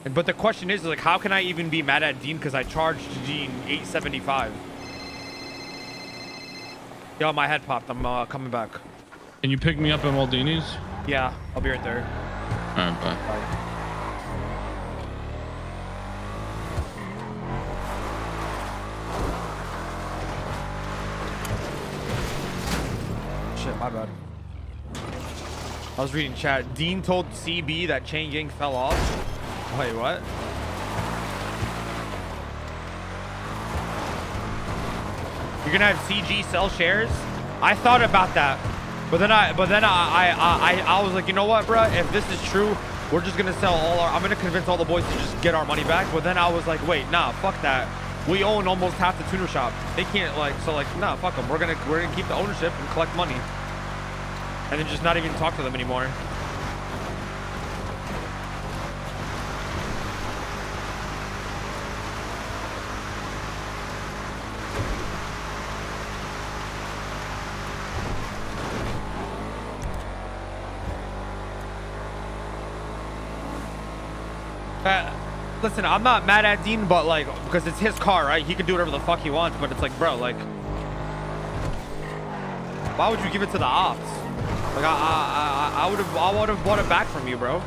But the question is, like, how can I even be mad at Dean because I charged Dean $875? Yo, my head popped. I'm coming back. Can you pick me up at Maldini's? Yeah, I'll be right there. All right, bye. Shit, my bad. I was reading chat. Dean told CB that Chain Gang fell off. Wait, what? You're gonna have CG sell shares? I thought about that, but then I was like, you know what, bro? If this is true, we're just gonna sell all our. I'm gonna convince all the boys to just get our money back. But then I was like, wait, nah, fuck that. We own almost half the tuner shop. They can't nah, fuck them. We're gonna keep the ownership and collect money, and then just not even talk to them anymore. Listen, I'm not mad at Dean, but like, because it's his car, right? He can do whatever the fuck he wants, but it's like, bro, like, why would you give it to the ops? Like, I would have bought it back from you, bro.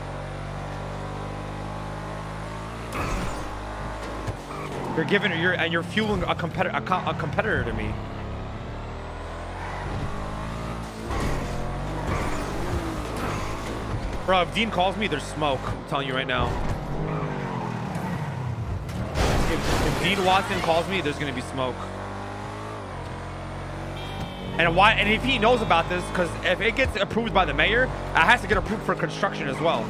You're fueling a competitor to me. Bro, if Dean calls me, there's smoke. I'm telling you right now. If Dean Watson calls me, there's gonna be smoke. And why? And if he knows about this, because if it gets approved by the mayor, it has to get approved for construction as well.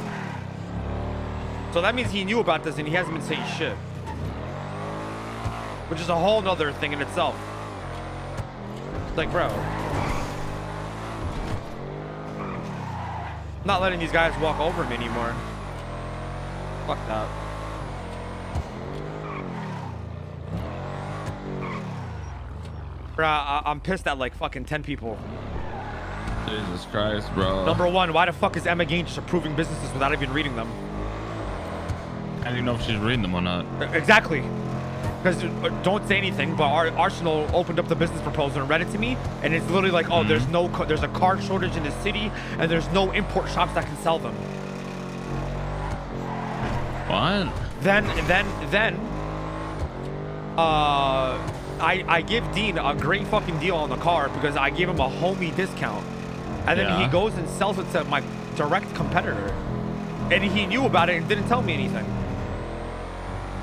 So that means he knew about this and he hasn't been saying shit, which is a whole nother thing in itself. It's like, bro, I'm not letting these guys walk over me anymore. Fuck that. Bruh, I'm pissed at like fucking 10 people. Jesus Christ, bro. Number one, why the fuck is Emma Gain just approving businesses without even reading them? I don't even know if she's reading them or not. Exactly. Because don't say anything, but our Arsenal opened up the business proposal and read it to me, and it's literally like, oh, there's a car shortage in the city, and there's no import shops that can sell them. What? Then I give Dean a great fucking deal on the car because I gave him a homie discount, and then he goes and sells it to my direct competitor, and he knew about it and didn't tell me anything.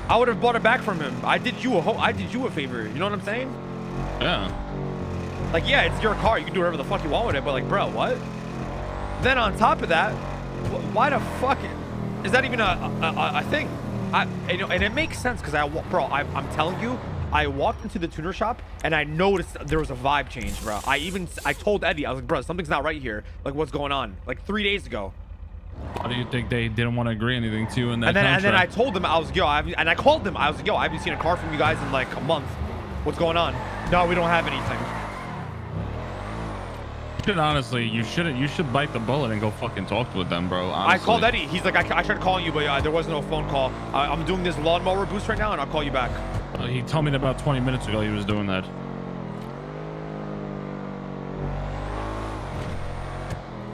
I would have bought it back from him. I did you a favor. You know what I'm saying? Yeah. Like, yeah, it's your car. You can do whatever the fuck you want with it. But like, bro, what? Then on top of that, why the fuck is that even a thing? And it makes sense because I'm telling you, I walked into the tuner shop and I noticed there was a vibe change, bro. I told Eddie, I was like, bro, something's not right here. Like, what's going on? Like 3 days ago. How do you think they didn't want to agree anything to you in that and then I told them, I was I called them. I was like, yo, I haven't seen a car from you guys in like a month. What's going on? No, we don't have anything. Honestly, you should bite the bullet and go fucking talk with them, bro. Honestly. I called Eddie. He's like, I tried calling you, but there was no phone call. I'm doing this lawnmower boost right now, and I'll call you back. He told me that about 20 minutes ago he was doing that.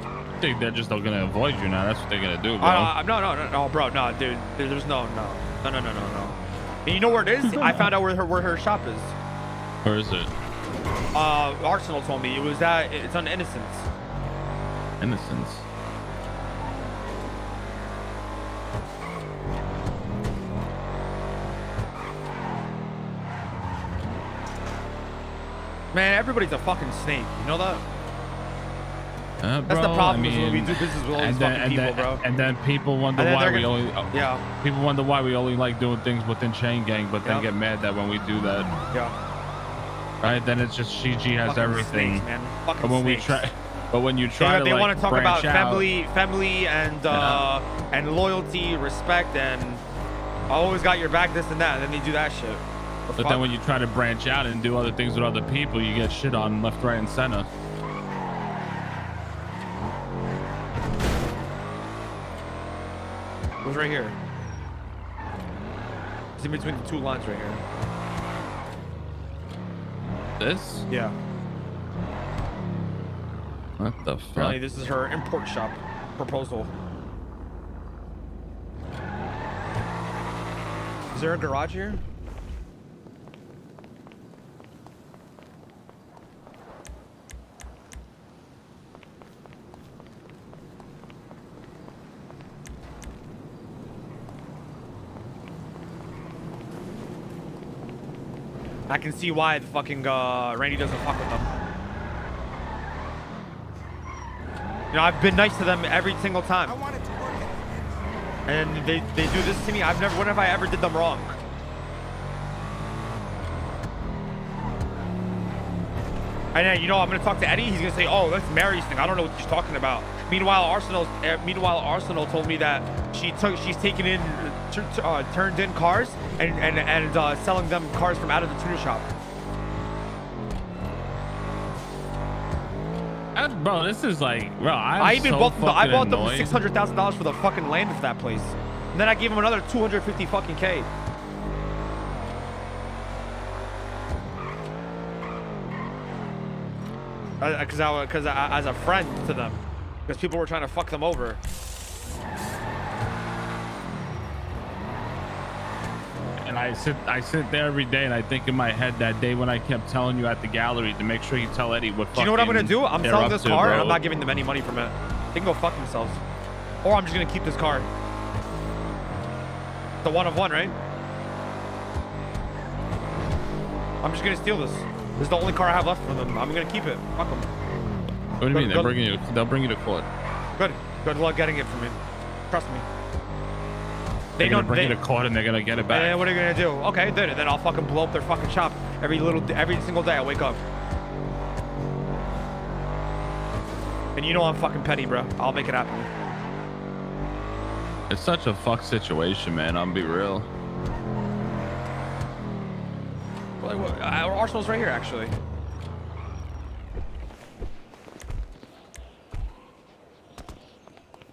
I think they're just gonna avoid you now. That's what they're gonna do, bro. No, bro, no, dude. There's no. And you know where it is? I found out where her shop is. Where is it? Arsenal told me it's on Innocence. Innocence. Man, everybody's a fucking snake. You know that? Bro, that's the problem when we do business with all these fucking people, bro. And then people wonder why we only. Yeah. People wonder why we only like doing things within Chain Gang, but then get mad that when we do that. Yeah. Right. Then it's just CG has fucking everything. Snakes, man. Fucking but when snakes. we try. But when you try they to want to talk about family and and loyalty, respect, and I always got your back, this and that, and then they do that shit. But then when you try to branch out and do other things with other people, you get shit on left, right, and center. It was right here. It's in between the two lines right here. This? Yeah. What the fuck? Apparently, this is her import shop proposal. Is there a garage here? I can see why the fucking Randy doesn't fuck with them. You know, I've been nice to them every single time. And they do this to me. When have I ever did them wrong? And you know, I'm gonna talk to Eddie. He's gonna say, "Oh, that's Mary's thing. I don't know what she's talking about." Meanwhile, Arsenal told me that she's taken in, turned in cars and selling them cars from out of the tuner shop. Bro, this is like, bro. I bought them $600,000 for the fucking land of that place, and then I gave him another 250 fucking K. Because as a friend to them, because people were trying to fuck them over. And I sit there every day and I think in my head that day when I kept telling you at the gallery to make sure you tell Eddie what. Do you know what I'm gonna do? I'm selling this car and I'm not giving them any money from it. They can go fuck themselves. Or I'm just gonna keep this car. The one of one, right? I'm just gonna steal this. This is the only car I have left for them. I'm gonna keep it. Fuck them. What do you mean? They'll bring you to court. Good luck getting it from me. Trust me. They're gonna bring you to court and they're gonna get it back. And what are you gonna do? Okay, then I'll fucking blow up their fucking shop every single day I wake up. And you know I'm fucking petty, bro. I'll make it happen. It's such a fuck situation, man. I'm be real. Arsenal's right here, actually.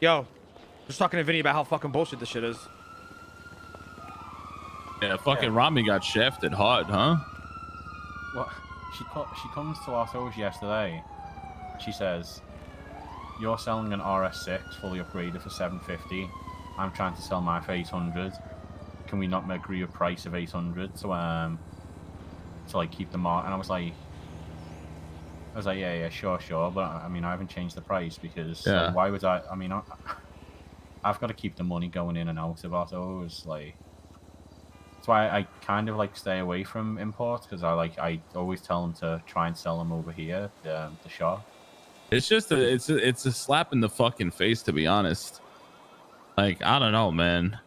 Yo, just talking to Vinny about how fucking bullshit this shit is. Yeah, fucking Ramee got shafted hard, huh? Well, she comes to our shows yesterday. She says, "You're selling an RS6 fully upgraded for 750. I'm trying to sell mine for 800. Can we not agree a price of 800 to like keep the mark?" And I was like, yeah, sure, but I mean, I haven't changed the price because like, why would I? I mean, I've got to keep the money going in and out of autos. Like, that's why I kind of like stay away from imports because I always tell them to try and sell them over here, the shop. It's just it's a slap in the fucking face, to be honest. Like, I don't know, man.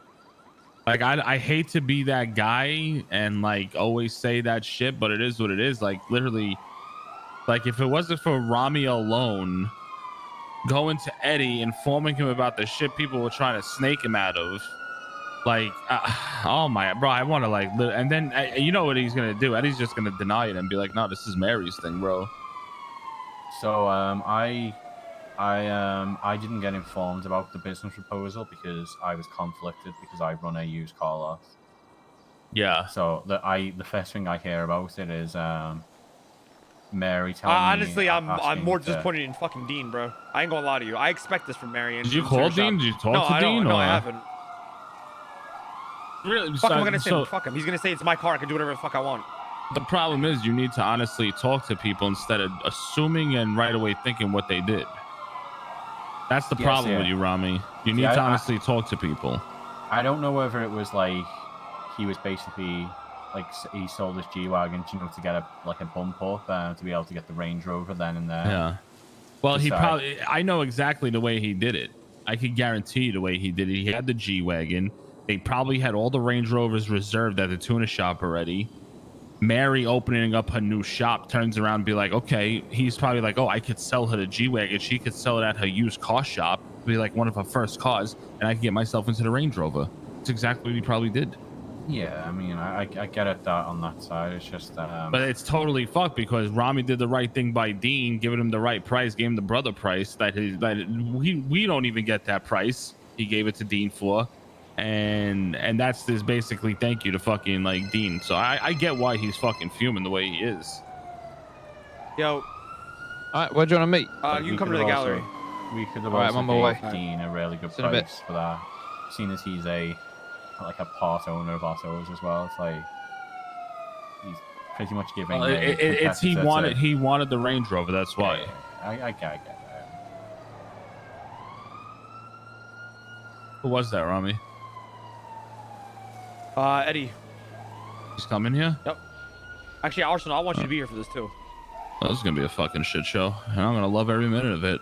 Like, I hate to be that guy and like always say that shit, but it is what it is. Like, literally, like if it wasn't for Ramee alone going to Eddie, informing him about the shit people were trying to snake him out of, like, oh my, bro, I want to like, and then you know what he's gonna do? Eddie's just gonna deny it and be like, no, this is Mary's thing, bro. So I didn't get informed about the business proposal because I was conflicted because I run a used car lot. Yeah. So the first thing I hear about it is Mary telling me. Honestly, I'm more disappointed in fucking Dean, bro. I ain't gonna lie to you. I expect this from Mary. Did you call Dean? Did you talk to Dean? No, I haven't. Really? Fuck him, I'm gonna say fuck him. He's gonna say it's my car. I can do whatever the fuck I want. The problem is you need to honestly talk to people instead of assuming and right away thinking what they did. That's the problem with you, Ramee. You need to honestly talk to people. I don't know whether it was like he was basically like he sold his G-Wagon, you know, to get a bump up to be able to get the Range Rover then and there. Yeah. Well, he probably. I know exactly the way he did it. I could guarantee the way he did it. He had the G-Wagon. They probably had all the Range Rovers reserved at the tuna shop already. Mary opening up her new shop turns around and be like, okay, he's probably like, oh, I could sell her the G-Wagon. She could sell it at her used car shop, be like one of her first cars, and I can get myself into the Range Rover. That's exactly what he probably did. Yeah, I mean, I get it that on that side. It's just but it's totally fucked because Ramee did the right thing by Dean, giving him the right price, gave him the brother price that we don't even get that price he gave it to Dean for. and that's this basically thank you to fucking like Dean. So I get why he's fucking fuming the way he is. Yo, All right, where do you want to meet? you can come to the gallery. We could have Alright, I'm also on my gave way. Dean a really good See you in a bit. price for that, seeing as he's a part owner of autos as well. It's like he's pretty much giving. It's he wanted the Range Rover. That's why. I get that. Who was that, Ramee? Eddie. He's coming here. Yep. Actually, Arsenal, I want you to be here for this too. Well, this is gonna be a fucking shit show, and I'm gonna love every minute of it.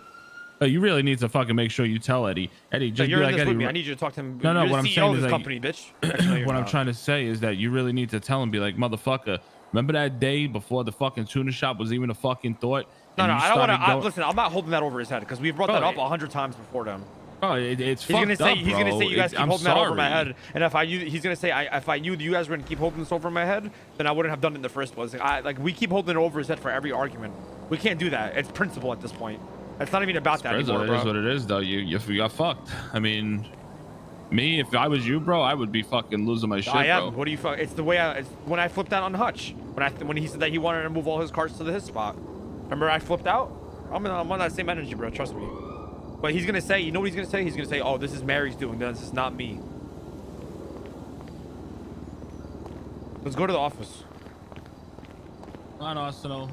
But you really need to fucking make sure you tell Eddie. Eddie, just you're be in like this Eddie. with me. I need you to talk to him. No, You're what I'm the CEO saying of is this like, company, bitch. Actually, no, you're what I'm not. trying to say is that you really need to tell him, be like, motherfucker, remember that day before the fucking tuna shop was even a fucking thought? No, And I you don't want started to. Listen, I'm not holding that over his head because we've brought that up 100 times before them. Oh, it's He's gonna fucked say up, he's gonna bro. say you guys keep I'm holding that over my sorry. head, and he's gonna say if I knew you guys were gonna keep holding this over my head, then I wouldn't have done it in the first place. Like we keep holding it over his head for every argument. We can't do that. It's principle at this point. It's not even about that anymore, bro. It is what it is, though. You got fucked. I mean, me, if I was you, bro, I would be fucking losing my shit, I am. bro. What do you? It's the way it's when I flipped out on Hutch. When he said that he wanted to move all his cars to his spot. Remember I flipped out? I'm on that same energy, bro. Trust me. But he's gonna say, you know what he's gonna say? He's gonna say, oh, this is Mary's doing this. This is not me. Let's go to the office. Come on, Arsenal.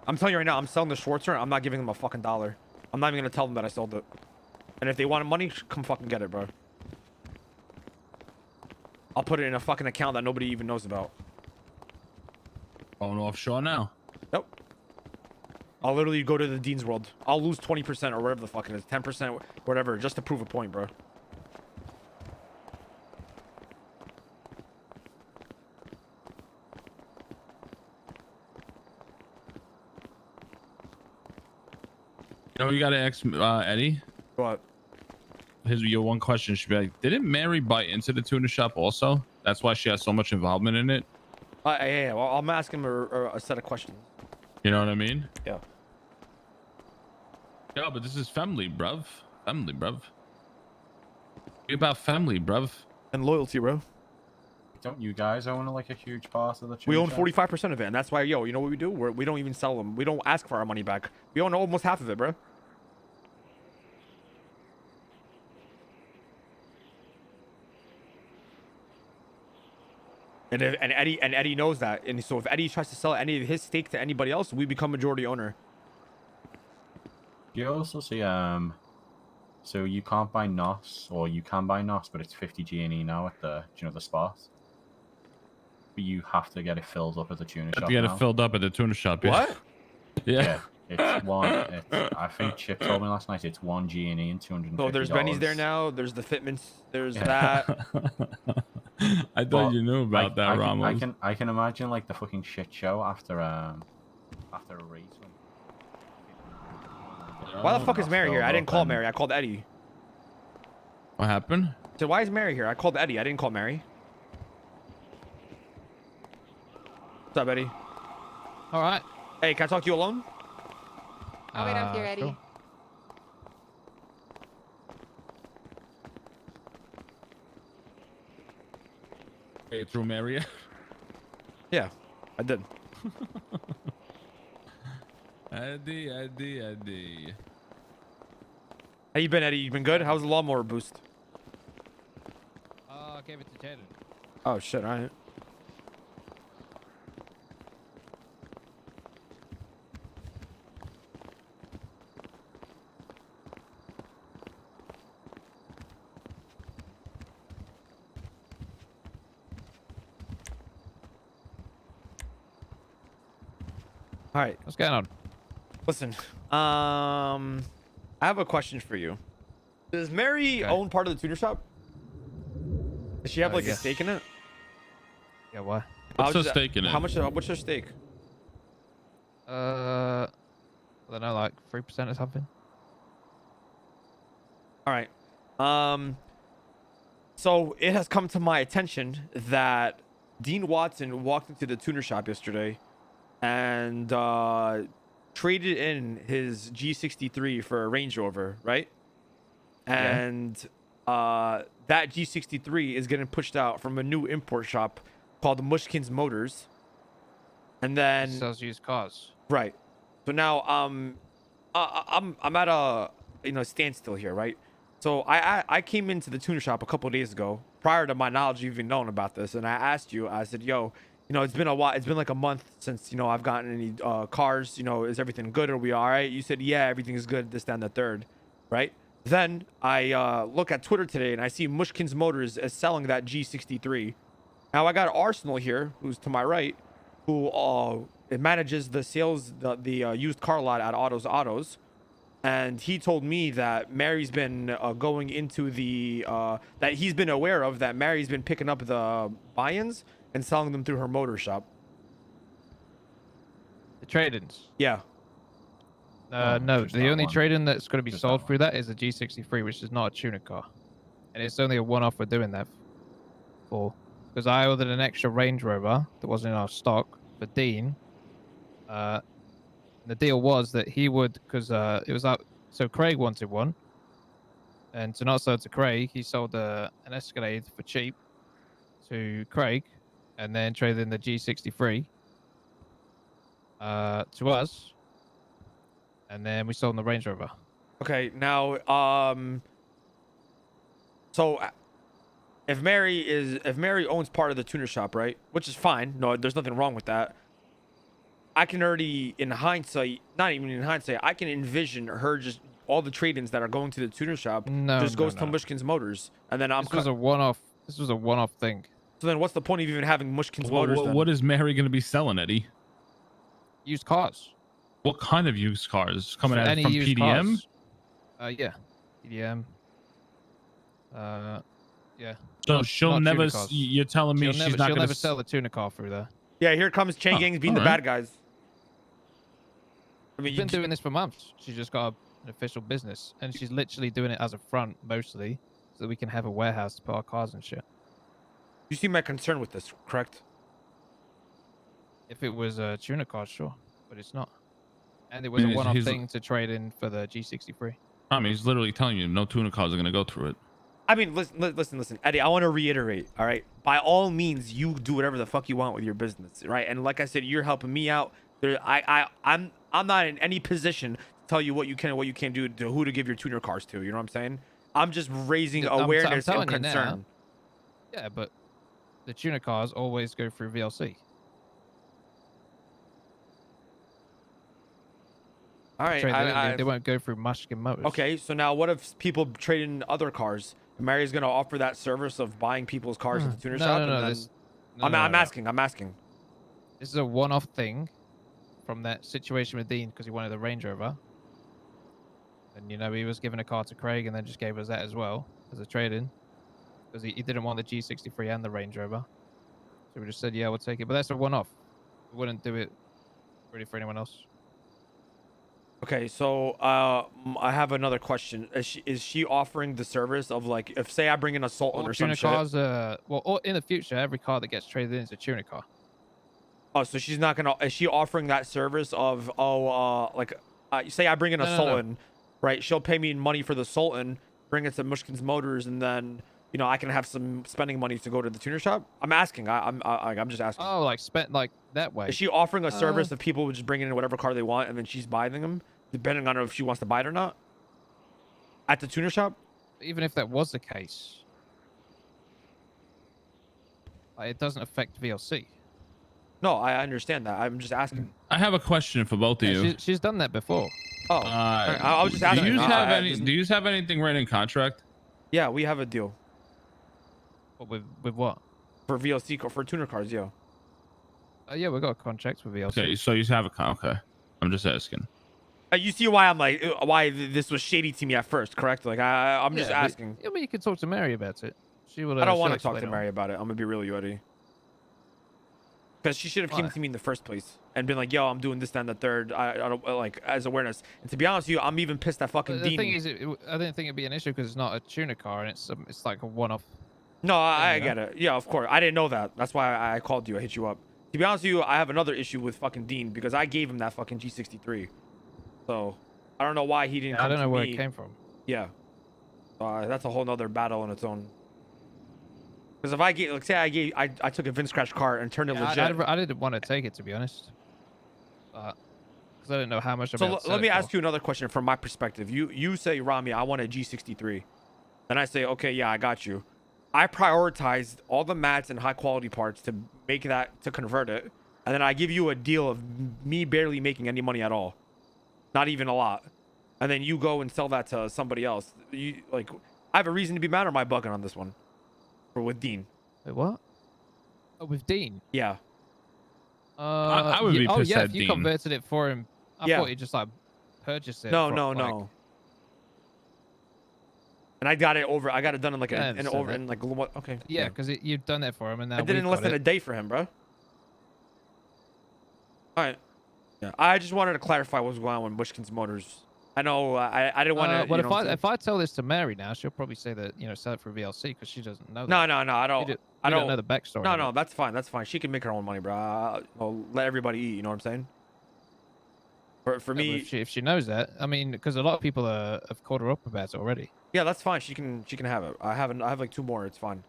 I'm telling you right now, I'm selling the Schwarzer. I'm not giving them a fucking dollar. I'm not even gonna tell them that I sold it. And if they wanted money, come fucking get it, bro. I'll put it in a fucking account that nobody even knows about. Going offshore now. Nope. I'll literally go to the Dean's World. I'll lose 20% or whatever the fuck it is. 10%, whatever, just to prove a point, bro. You know, you gotta ask Eddie. What? Your one question should be like, didn't Mary buy into the tuna shop also? That's why she has so much involvement in it. Yeah, well, I'm asking him a set of questions. You know what I mean? Yeah. Yeah, but this is family, bruv. Family, bruv. Be about family, bruv. And loyalty, bro. Don't you guys own like a huge part of the We own shop? 45% of it, and that's why, yo, you know what we do? We don't even sell them. We don't ask for our money back. We own almost half of it, bro. And Eddie knows that. And so if Eddie tries to sell any of his stake to anybody else, we become majority owner. You also see, so you can't buy NOS, or you can buy NOS, but it's 50 G&E now at the, do you know, the spot? But you have to get it filled up at the tuna shop. To get now. it filled up at the tuna shop. Yeah. What? Yeah. It's one. I think Chip told me last night it's 1 G&E and $250. So there's Benny's there now. There's the Fitments. There's that. I thought you knew about that, Ramos. I can imagine like the fucking shit show after a race. Why the fuck is Mary here? I didn't call Mary. I called Eddie. What happened? So why is Mary here? I called Eddie. I didn't call Mary. What's up, Eddie? All right. Hey, can I talk to you alone? I'll wait up here, Eddie. Sure. Hey, through Maria. Yeah, I did. Eddie. How you been, Eddie? You been good? How's the lawnmower boost? Gave it to Jaden. Oh shit! All right. All right. What's going on? Listen, I have a question for you. Does Mary own part of the tutor shop? Does she have like a yes. stake in it? Yeah, what? What's her stake in it? How much? What's her stake? I don't know, like 3% or something. All right. So it has come to my attention that Dean Watson walked into the tuner shop yesterday, and traded in his G63 for a Range Rover, right? And that G63 is getting pushed out from a new import shop called Mushkin's Motors. And then Sells used cars. right. So now I'm at a standstill here, right? So I came into the tuner shop a couple of days ago, prior to my knowledge even knowing about this, and I asked you, I said, yo, it's been a while, it's been like a month since I've gotten any cars, is everything good? Are we all right? You said, yeah, everything is good, this, that, and the third, right? Then I look at Twitter today and I see Mushkin's Motors is selling that G63. Now I got Arsenal here, who's to my right, who it manages the sales, the used car lot at Autos, and he told me that Mary's been going into the that he's been aware of that Mary's been picking up the buy-ins and selling them through her motor shop. The trade-ins. Yeah. No, just the that only one. trade-in that's going to be Just sold that through that is the G63, which is not a tuner car, and it's only a one-off we're doing that for. Because I ordered an extra Range Rover that wasn't in our stock for Dean. The deal was that he would, because it was up. So Craig wanted one, and to not sell to Craig, he sold an Escalade for cheap to Craig, and then traded in the G63 to us, and then we sold him the Range Rover. Okay. Now, so if Mary owns part of the tuner shop, right? Which is fine. No, there's nothing wrong with that. I can already, in hindsight, not even in hindsight, I can envision her just all the trade-ins that are going to the tuner shop goes to Mushkin's Motors, and then This was a one-off. This was a one-off thing. So then, what's the point of even having Mushkin's Motors? What is Mary going to be selling, Eddie? Used cars. What kind of used cars coming out Any from used PDM? Cars. Yeah, PDM. Yeah. So Not- she'll not never. tuner cars. You're telling me she'll she'll never never sell the tuner car through there. Yeah, here comes Chain Gangs being the alright. bad guys. I mean, She's been doing this for months. She's just got an official business, and she's literally doing it as a front mostly, so that we can have a warehouse to put our cars and shit. you see my concern with this, correct? If it was a tuner car, sure, but it's not. And it was I mean, a one-off he's- thing to trade in for the G63. I mean, he's literally telling you no tuner cars are going to go through it. I mean, listen, Eddie. I want to reiterate. All right, by all means, you do whatever the fuck you want with your business, right? And like I said, you're helping me out. I'm not in any position to tell you what you can and what you can't do, to who to give your tuner cars to. You know what I'm saying? I'm just raising awareness and telling you now. concern. Yeah, but the tuner cars always go through VLC. All right, They won't go through Mushkin Motors. okay. So now, what if people trade in other cars? Mary's gonna offer that service of buying people's cars at the tuner shop. No, and then... this, I'm asking. This is a one-off thing from that situation with Dean because he wanted the Range Rover. And, he was given a car to Craig and then just gave us that as well as a trade-in. Because he didn't want the G63 and the Range Rover. So we just said, yeah, we'll take it. But that's a one-off. We wouldn't do it really for anyone else. Okay, so I have another question. Is she offering the service of, like, if say I bring in a Sultan All or some tuner shit? cars, or in the future, every car that gets traded in is a tuner car. Oh, so she's not gonna? Is she offering that service of say I bring in a No. Sultan, right? She'll pay me money for the Sultan, bring it to Mushkin's Motors, and then I can have some spending money to go to the tuner shop. I'm asking. I'm just asking. Oh, like spent like that way. Is she offering a service of people just bringing in whatever car they want and then she's buying them, depending on if she wants to buy it or not? At the tuner shop? Even if that was the case, it doesn't affect VLC. No, I understand that. I'm just asking. I have a question for both of you. She's done that before. Oh, I was just asking. Do you have any? just- Do you have anything written in contract? Yeah, we have a deal What, with what? for VLC for tuner cars. Yeah. Yeah, we got a contract with VLC. Okay, so you have a okay. I'm just asking. You see why I'm like why this was shady to me at first, correct? Like I'm just asking. Yeah, but you can talk to Mary about it. She will. I don't want she'll to talk to explain it Mary about it. I'm gonna be real, you Eddie. Because she should have came Why? to me in the first place and been like, "Yo, I'm doing this, that, and the third. I don't like as awareness." And to be honest with you, I'm even pissed at fucking The Dean. thing is, I don't think it'd be an issue because it's not a tuner car and it's like a one-off. No, I you know? get it. Yeah, of course. I didn't know that. That's why I called you. I hit you up. To be honest with you, I have another issue with fucking Dean because I gave him that fucking G63. So I don't know why he didn't I come don't to know where me. it came from. Yeah. That's a whole nother battle in its own. Because if I get, like, say I took a Vince Scratch cart and turned it Yeah, legit. I didn't want to take it, to be honest. Because I didn't know how much I'd be So able to let sell me it ask for. you another question from my perspective. You say, Ramee, I want a G63. Then I say, okay, yeah, I got you. I prioritized all the mats and high quality parts to make that, to convert it. And then I give you a deal of me barely making any money at all. Not even a lot. And then you go and sell that to somebody else. You, like, I have a reason to be mad, or am I bugging on this one? Or with Dean? Wait, what? Oh, with Dean? Yeah. I would be Oh, pissed yeah, at if you Dean. converted it for him. I Yeah. thought you just, like, purchased it. No, for, no, like, no. And I got it done in like Yeah, I in understand over that. in like what? Okay. Yeah, because you've done that for him, and now I did it in less than a day for him, bro. All right. Yeah. I just wanted to clarify what's going on with Bushkin's Motors. I know I didn't want to. Well, if I tell this to Mary now, she'll probably say that sell it for VLC because she doesn't know that. No, I don't. We don't know the backstory. No, that's fine. That's fine. She can make her own money, bro. I'll let everybody eat. You know what I'm saying? For me, if she knows that, I mean, because a lot of people have called her up about it already. yeah, that's fine. She can have it. I have like 2 more. It's fine.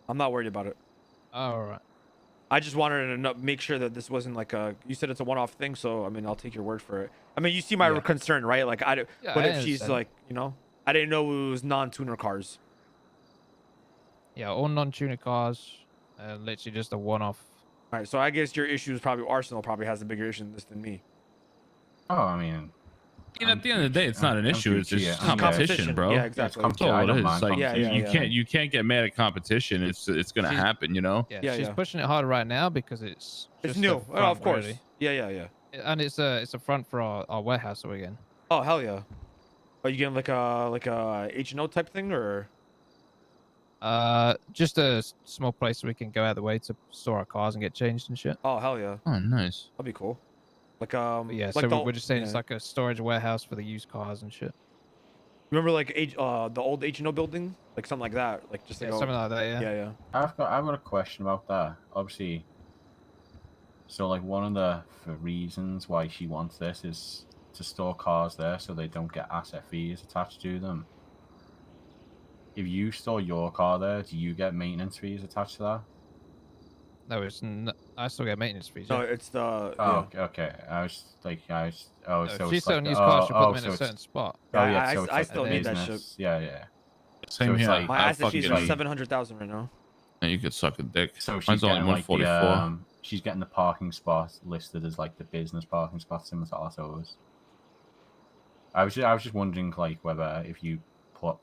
I'm not worried about it. All right. I just wanted to make sure that this wasn't like a. You said it's a one-off thing, so I mean, I'll take your word for it. I mean, you see my concern, right? Like, what if she's understand. like, I didn't know it was non-tuner cars. Yeah, all non-tuner cars, literally just a one-off. All right, so I guess your issue is probably Arsenal probably has a bigger issue in this than me. Oh, I mean, At the end of the day, it's not an issue. It's just competition, bro. Yeah, exactly. That's all it is. Like, yeah. you can't get mad at competition. It's gonna happen, Yeah, she's pushing it hard right now because it's new. Front, of course. Really. Yeah. And it's a front for our warehouse again. Oh hell yeah. Are you getting like a H&O type thing or? Just a small place we can go out of the way to store our cars and get changed and shit. Oh hell yeah. Oh nice. That'd be cool. Like yeah, like so we're just saying it's like a storage warehouse for the used cars and shit. Remember like the old H&O building, like something like that, like just like something like that. Yeah. I've got a question about that. Obviously, so like one of the reasons why she wants this is to store cars there so they don't get asset fees attached to them. If you store your car there, do you get maintenance fees attached to that? No, I still get maintenance fees. No, it's the. Oh, okay. So if she's it's selling like, used cars, she'll put them in so a certain spot. Oh yeah, Yeah, so it's I like still the need that business. shit. Yeah. Same here. Like, My asset fees are 700,000 right now. And you could suck a dick. So she's Mine's only getting like 144. she's getting the parking spot listed as like the business parking spot similar to autos. I was just wondering like whether if you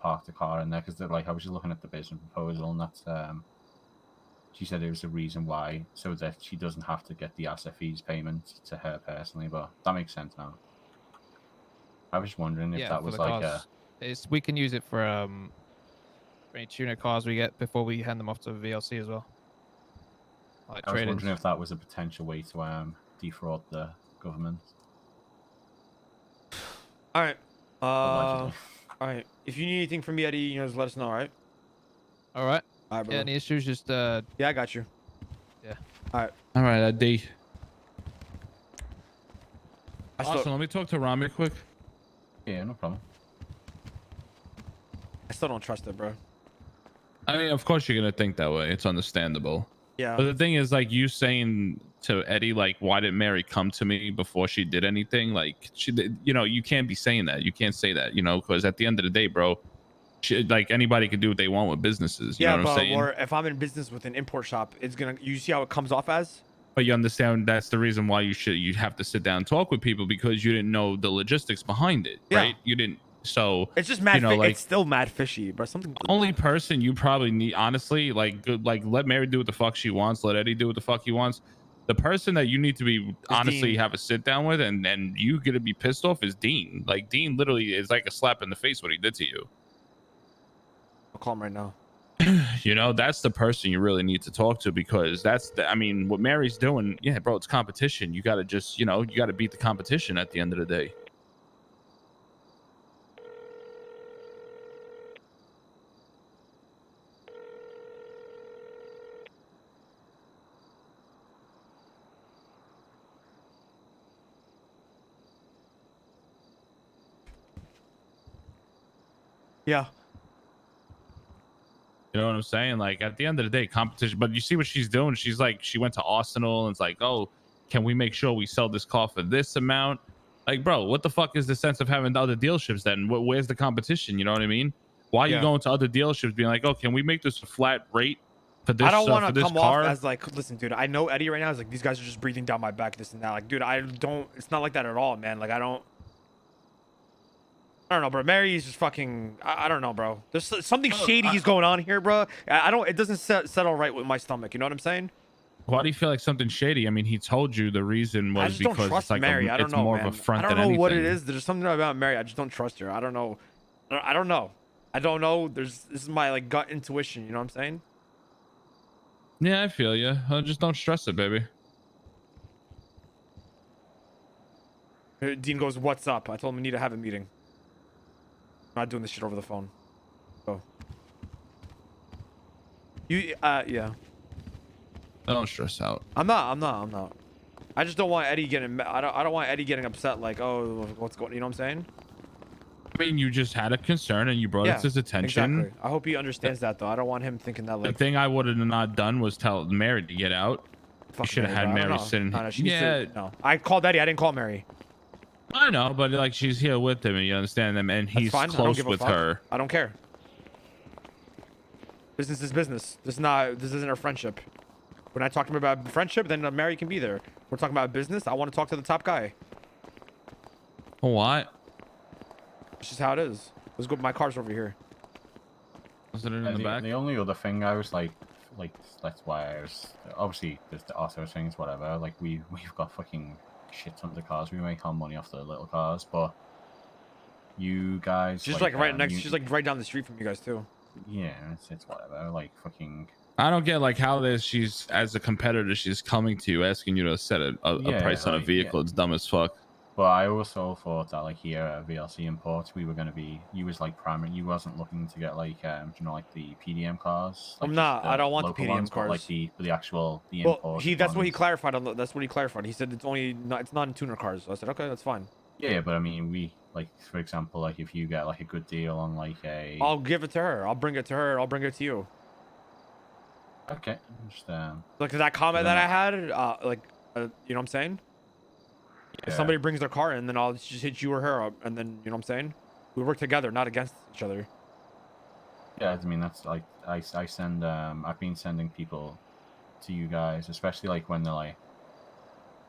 parked the car in there because like I was just looking at the business proposal and that's she said it was the reason why so that she doesn't have to get the asset fees payment to her personally, but that makes sense now. I was just wondering if that was like we can use it for any tuner cars we get before we hand them off to VLC as well. Like I was wondering if that was a potential way to defraud the government. All right. Allegedly. All right. If you need anything from me, Eddie, just let us know. All right. All right. All right, bro. Yeah, any issues? Just Yeah, I got you. Yeah. All right. All right, Eddie. Awesome. Let me talk to Ramee quick. Yeah, no problem. I still don't trust it, bro. I mean, of course you're gonna think that way. It's understandable. Yeah. But the thing is, like you saying to Eddie, like, why didn't Mary come to me before she did anything? Like, she did, you can't be saying that. You can't say that, because at the end of the day, bro, like anybody can do what they want with businesses. You know what I'm saying? Or if I'm in business with an import shop, you see how it comes off as? But you understand that's the reason why you have to sit down and talk with people because you didn't know the logistics behind it, right? You didn't. So it's just mad. It's still mad fishy, but something. Only person you probably need, honestly, like let Mary do what the fuck she wants. Let Eddie do what the fuck he wants. The person that you need to be honestly Dean. have a sit down with and you gonna be pissed off is Dean. Like Dean literally is like a slap in the face what he did to you. I'll call him right now. That's the person you really need to talk to because what Mary's doing. Yeah, bro, it's competition. You gotta just, you gotta beat the competition at the end of the day. Yeah. You know what I'm saying? Like at the end of the day, competition. But you see what she's doing? She's like, she went to Arsenal and it's like, oh, can we make sure we sell this car for this amount? Like, bro, what the fuck is the sense of having the other dealerships then? Where's the competition? You know what I mean? Why are you going to other dealerships being like, oh, can we make this a flat rate for this? I don't want for to this come car? off as like, listen, dude, I know Eddie right now is like, these guys are just breathing down my back, this and that. Like, dude, I don't, it's not like that at all, man. Like, I don't know, bro. Mary's just fucking, I don't know, bro. There's something shady going on here, bro. I don't, it doesn't settle right with my stomach. You know what I'm saying? Why do you feel like something shady? I mean, he told you the reason was I just because don't trust it's like Mary. I don't it's know, more man. of a front I than don't know anything. what it is. There's something about Mary. I just don't trust her. I don't know. I don't know. I don't know. This is my like gut intuition. You know what I'm saying? Yeah, I feel you. Just don't stress it, baby. Dean goes, "What's up?" I told him we need to have a meeting. I'm not doing this shit over the phone. Oh. You, yeah. Don't stress out. I'm not. I just don't want Eddie getting. I don't want Eddie getting upset. Like, oh, what's going? You know what I'm saying? I mean, you just had a concern and you brought it to his attention. Exactly. I hope he understands that, though. I don't want him thinking that. Like, the thing I would have not done was tell Mary to get out. You should have had Mary sitting here. Yeah. No, I called Eddie. I didn't call Mary. I know, but like she's here with him, and you understand them, and he's close with her. I don't care. Business is business. This isn't a friendship. When I talk to him about friendship, then Mary can be there. We're talking about business. I want to talk to the top guy. What? It's just how it is. Let's go. My car's over here. Was it in the back? The only other thing I was like that's why I was obviously there's the auto things, whatever. Like we've got fucking shit tons of cars. We make our money off the little cars, but you guys. She's like right next. She's like right down the street from you guys too. Yeah, it's whatever. Like fucking. I don't get like how this. She's as a competitor. She's coming to you, asking you to set a price on a vehicle. It's dumb as fuck. But I also thought that like here at VLC Imports, we were gonna be. You was like primary. You wasn't looking to get like you know like the PDM cars. Like I'm not. I don't want the PDM ones, cars. Like the actual well, import. that's what he clarified. That's what he clarified. He said it's not in tuner cars. So I said okay, that's fine. Yeah, but I mean we like for example like if you get like a good deal on like a. I'll give it to her. I'll bring it to her. I'll bring it to you. Okay. Just, like that comment that I had, you know what I'm saying? Yeah. If somebody brings their car in, then I'll just hit you or her up, and then, you know what I'm saying? We work together, not against each other. Yeah, I mean, that's like, I send, I've been sending people to you guys, especially like when they're like,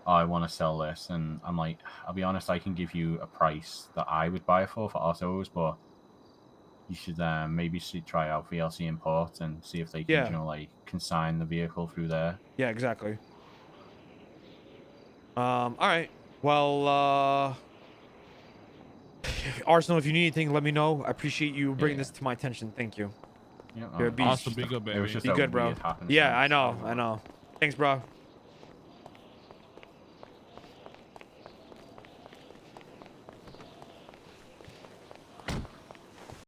oh, I want to sell this, and I'm like, I'll be honest, I can give you a price that I would buy it for autos, but you should maybe try out VLC Import and see if they can, you know, like consign the vehicle through there. Yeah, exactly. All right. Well, Arsenal, if you need anything, let me know. I appreciate you bringing this to my attention. Thank you. Yeah, You're a beast. Awesome, be good, baby. It was just be good, bro. Yeah, I know. Thanks, bro.